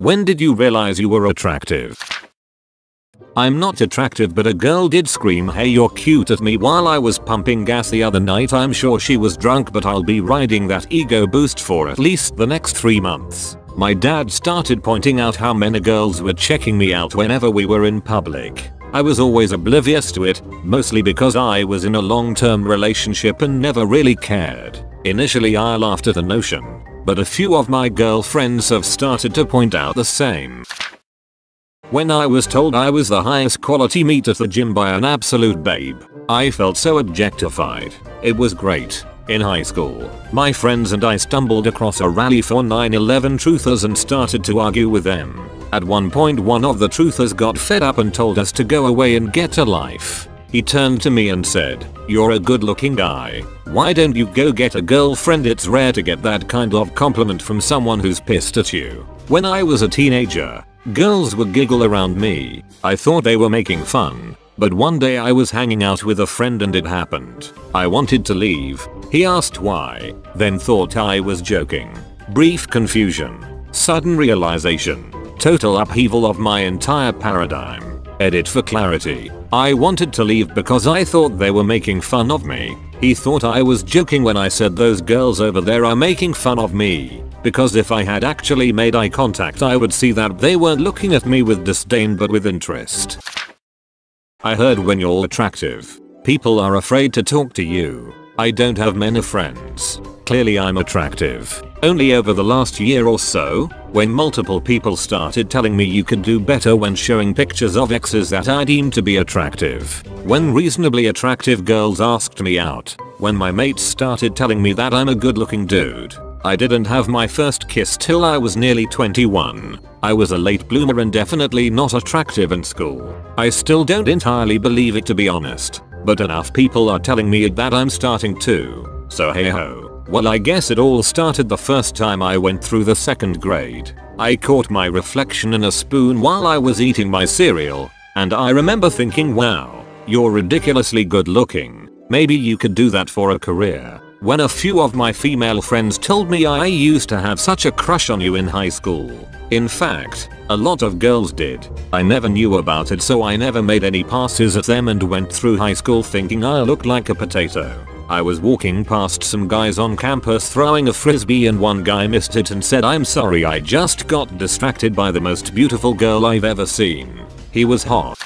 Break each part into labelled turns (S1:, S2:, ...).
S1: When did you realize you were attractive? I'm not attractive, but a girl did scream "Hey, you're cute" at me while I was pumping gas the other night. I'm sure she was drunk, but I'll be riding that ego boost for at least the next 3 months. My dad started pointing out how many girls were checking me out whenever we were in public. I was always oblivious to it, mostly because I was in a long-term relationship and never really cared. Initially I laughed at the notion, but a few of my girlfriends have started to point out the same. When I was told I was the highest quality meat at the gym by an absolute babe, I felt so objectified. It was great. In high school, my friends and I stumbled across a rally for 9/11 truthers and started to argue with them. At one point one of the truthers got fed up and told us to go away and get a life. He turned to me and said, "You're a good looking guy. Why don't you go get a girlfriend? It's rare to get that kind of compliment from someone who's pissed at you." When I was a teenager, girls would giggle around me. I thought they were making fun. But one day I was hanging out with a friend and it happened. I wanted to leave. He asked why, then thought I was joking. Brief confusion. Sudden realization. Total upheaval of my entire paradigm. Edit for clarity. I wanted to leave because I thought they were making fun of me. He thought I was joking when I said those girls over there are making fun of me. Because if I had actually made eye contact I would see that they weren't looking at me with disdain but with interest. I heard when you're attractive, people are afraid to talk to you. I don't have many friends. Clearly I'm attractive. Only over the last year or so, when multiple people started telling me you could do better when showing pictures of exes that I deemed to be attractive. When reasonably attractive girls asked me out. When my mates started telling me that I'm a good looking dude. I didn't have my first kiss till I was nearly 21. I was a late bloomer and definitely not attractive in school. I still don't entirely believe it, to be honest, but enough people are telling me that I'm starting to. So hey ho. Well, I guess it all started the first time I went through the 2nd grade. I caught my reflection in a spoon while I was eating my cereal, and I remember thinking, wow, you're ridiculously good looking. Maybe you could do that for a career. When a few of my female friends told me I used to have such a crush on you in high school. In fact, a lot of girls did. I never knew about it, so I never made any passes at them and went through high school thinking I looked like a potato. I was walking past some guys on campus throwing a frisbee and one guy missed it and said, "I'm sorry, I just got distracted by the most beautiful girl I've ever seen." He was hot.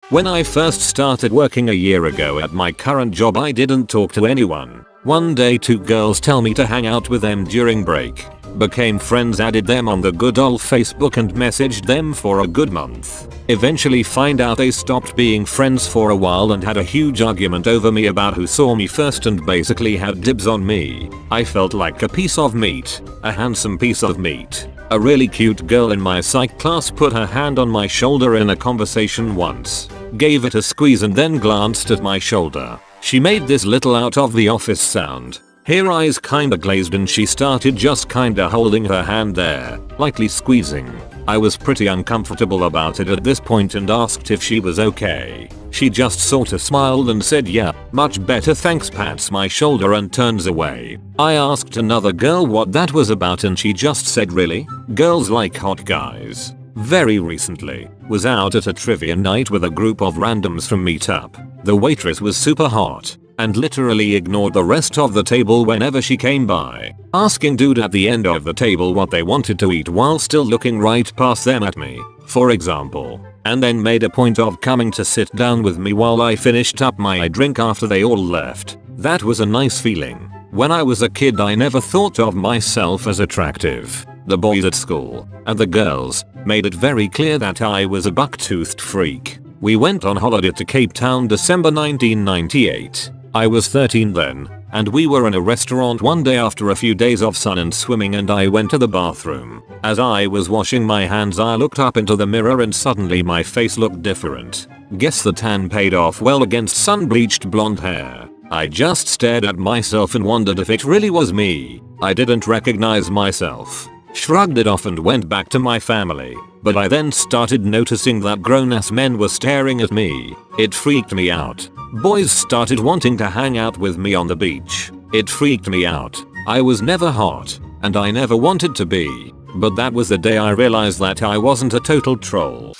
S1: When I first started working a year ago at my current job, I didn't talk to anyone. One day 2 girls tell me to hang out with them during break. Became friends, added them on the good old Facebook and messaged them for a good month. Eventually find out they stopped being friends for a while and had a huge argument over me about who saw me first and basically had dibs on me. I felt like a piece of meat. A handsome piece of meat. A really cute girl in my psych class put her hand on my shoulder in a conversation once. Gave it a squeeze and then glanced at my shoulder. She made this little out of the office sound. Her eyes kinda glazed and she started just kinda holding her hand there, lightly squeezing. I was pretty uncomfortable about it at this point and asked if she was okay. She just sorta smiled and said, "Yeah, much better thanks," pats my shoulder and turns away. I asked another girl what that was about and she just said, "Really? Girls like hot guys." Very recently, was out at a trivia night with a group of randoms from Meetup. The waitress was super hot and literally ignored the rest of the table whenever she came by, asking dude at the end of the table what they wanted to eat while still looking right past them at me, for example, and then made a point of coming to sit down with me while I finished up my drink after they all left. That was a nice feeling. When I was a kid I never thought of myself as attractive. The boys at school, and the girls, made it very clear that I was a buck-toothed freak. We went on holiday to Cape Town December 1998. I was 13 then, and we were in a restaurant one day after a few days of sun and swimming and I went to the bathroom. As I was washing my hands I looked up into the mirror and suddenly my face looked different. Guess the tan paid off well against sun-bleached blonde hair. I just stared at myself and wondered if it really was me. I didn't recognize myself. Shrugged it off and went back to my family. But I then started noticing that grown-ass men were staring at me. It freaked me out. Boys started wanting to hang out with me on the beach. It freaked me out. I was never hot, and I never wanted to be. But that was the day I realized that I wasn't a total troll.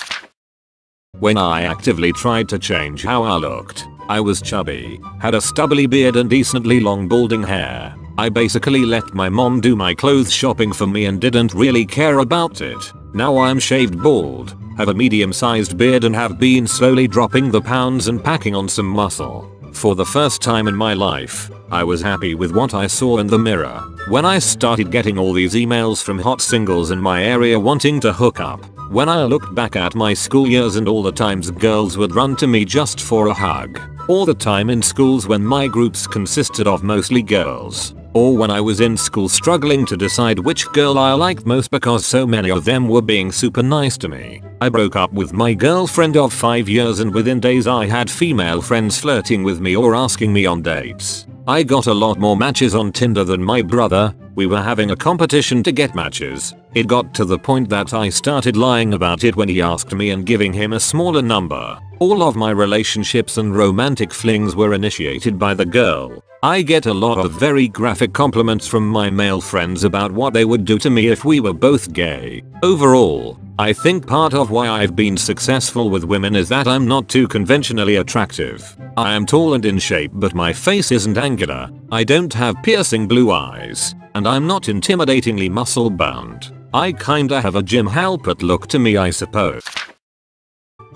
S1: When I actively tried to change how I looked, I was chubby, had a stubbly beard and decently long balding hair. I basically let my mom do my clothes shopping for me and didn't really care about it. Now I'm shaved bald, have a medium-sized beard and have been slowly dropping the pounds and packing on some muscle. For the first time in my life, I was happy with what I saw in the mirror. When I started getting all these emails from hot singles in my area wanting to hook up. When I looked back at my school years and all the times girls would run to me just for a hug. All the time in schools when my groups consisted of mostly girls. Or when I was in school struggling to decide which girl I liked most because so many of them were being super nice to me. I broke up with my girlfriend of 5 years and within days I had female friends flirting with me or asking me on dates. I got a lot more matches on Tinder than my brother. We were having a competition to get matches. It got to the point that I started lying about it when he asked me and giving him a smaller number. All of my relationships and romantic flings were initiated by the girl. I get a lot of very graphic compliments from my male friends about what they would do to me if we were both gay. Overall, I think part of why I've been successful with women is that I'm not too conventionally attractive. I am tall and in shape but my face isn't angular. I don't have piercing blue eyes. And I'm not intimidatingly muscle bound. I kinda have a Jim Halpert look to me I suppose.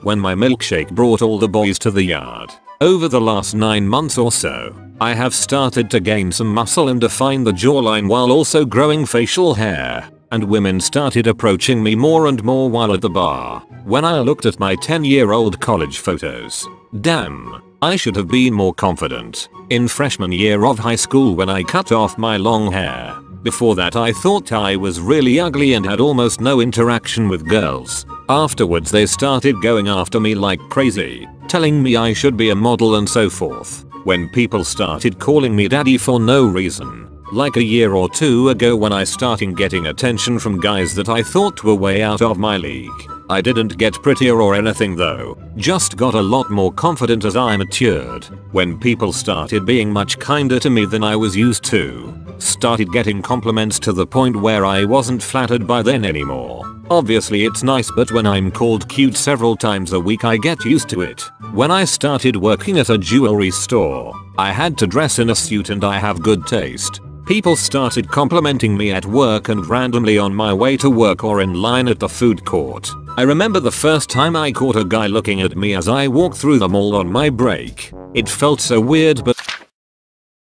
S1: When my milkshake brought all the boys to the yard. Over the last 9 months or so, I have started to gain some muscle and define the jawline while also growing facial hair. And women started approaching me more and more while at the bar. When I looked at my 10-year-old college photos. Damn, I should have been more confident. In freshman year of high school when I cut off my long hair. Before that I thought I was really ugly and had almost no interaction with girls. Afterwards they started going after me like crazy, telling me I should be a model and so forth. When people started calling me daddy for no reason. Like a year or two ago when I started getting attention from guys that I thought were way out of my league. I didn't get prettier or anything though, just got a lot more confident as I matured. When people started being much kinder to me than I was used to. Started getting compliments to the point where I wasn't flattered by them anymore. Obviously it's nice but when I'm called cute several times a week I get used to it. When I started working at a jewelry store, I had to dress in a suit and I have good taste. People started complimenting me at work and randomly on my way to work or in line at the food court. I remember the first time I caught a guy looking at me as I walked through the mall on my break. It felt so weird but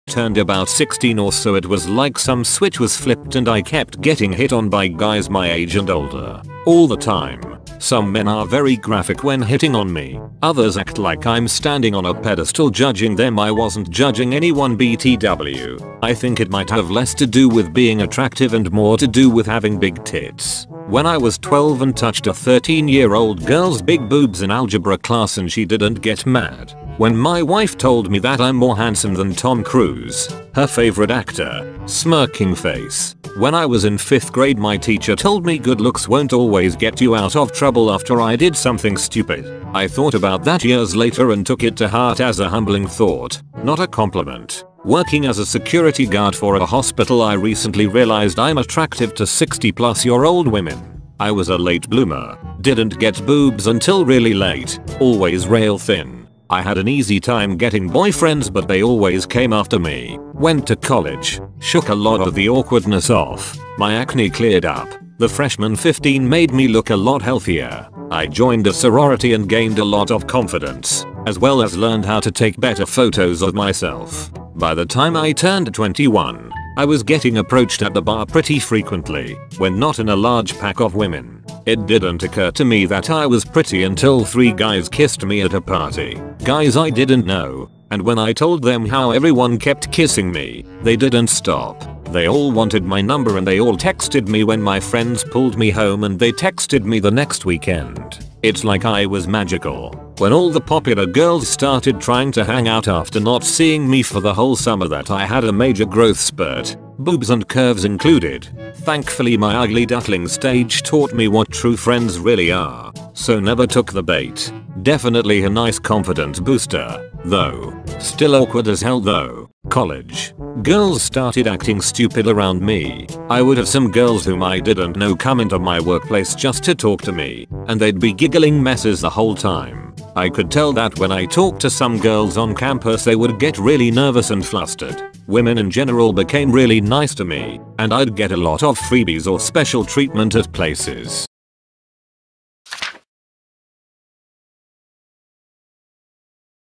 S1: turned about 16 or so it was like some switch was flipped and I kept getting hit on by guys my age and older. All the time. Some men are very graphic when hitting on me. Others act like I'm standing on a pedestal judging them. I wasn't judging anyone BTW. I think it might have less to do with being attractive and more to do with having big tits. When I was 12 and touched a 13-year-old girl's big boobs in algebra class and she didn't get mad. When my wife told me that I'm more handsome than Tom Cruise, her favorite actor, smirking face. When I was in 5th grade my teacher told me good looks won't always get you out of trouble after I did something stupid. I thought about that years later and took it to heart as a humbling thought, not a compliment. Working as a security guard for a hospital I recently realized I'm attractive to 60-plus-year-old women. I was a late bloomer, didn't get boobs until really late, always rail thin. I had an easy time getting boyfriends but they always came after me. Went to college, shook a lot of the awkwardness off. My acne cleared up. The freshman 15 made me look a lot healthier. I joined a sorority and gained a lot of confidence, as well as learned how to take better photos of myself. By the time I turned 21, I was getting approached at the bar pretty frequently, when not in a large pack of women. It didn't occur to me that I was pretty until 3 guys kissed me at a party. Guys I didn't know. And when I told them how everyone kept kissing me, they didn't stop. They all wanted my number and they all texted me when my friends pulled me home and they texted me the next weekend. It's like I was magical. When all the popular girls started trying to hang out after not seeing me for the whole summer that I had a major growth spurt. Boobs and curves included. Thankfully my ugly duckling stage taught me what true friends really are. So never took the bait. Definitely a nice confidence booster, though. Still awkward as hell though. College. Girls started acting stupid around me. I would have some girls whom I didn't know come into my workplace just to talk to me, and they'd be giggling messes the whole time. I could tell that when I talked to some girls on campus they would get really nervous and flustered. Women in general became really nice to me, and I'd get a lot of freebies or special treatment at places.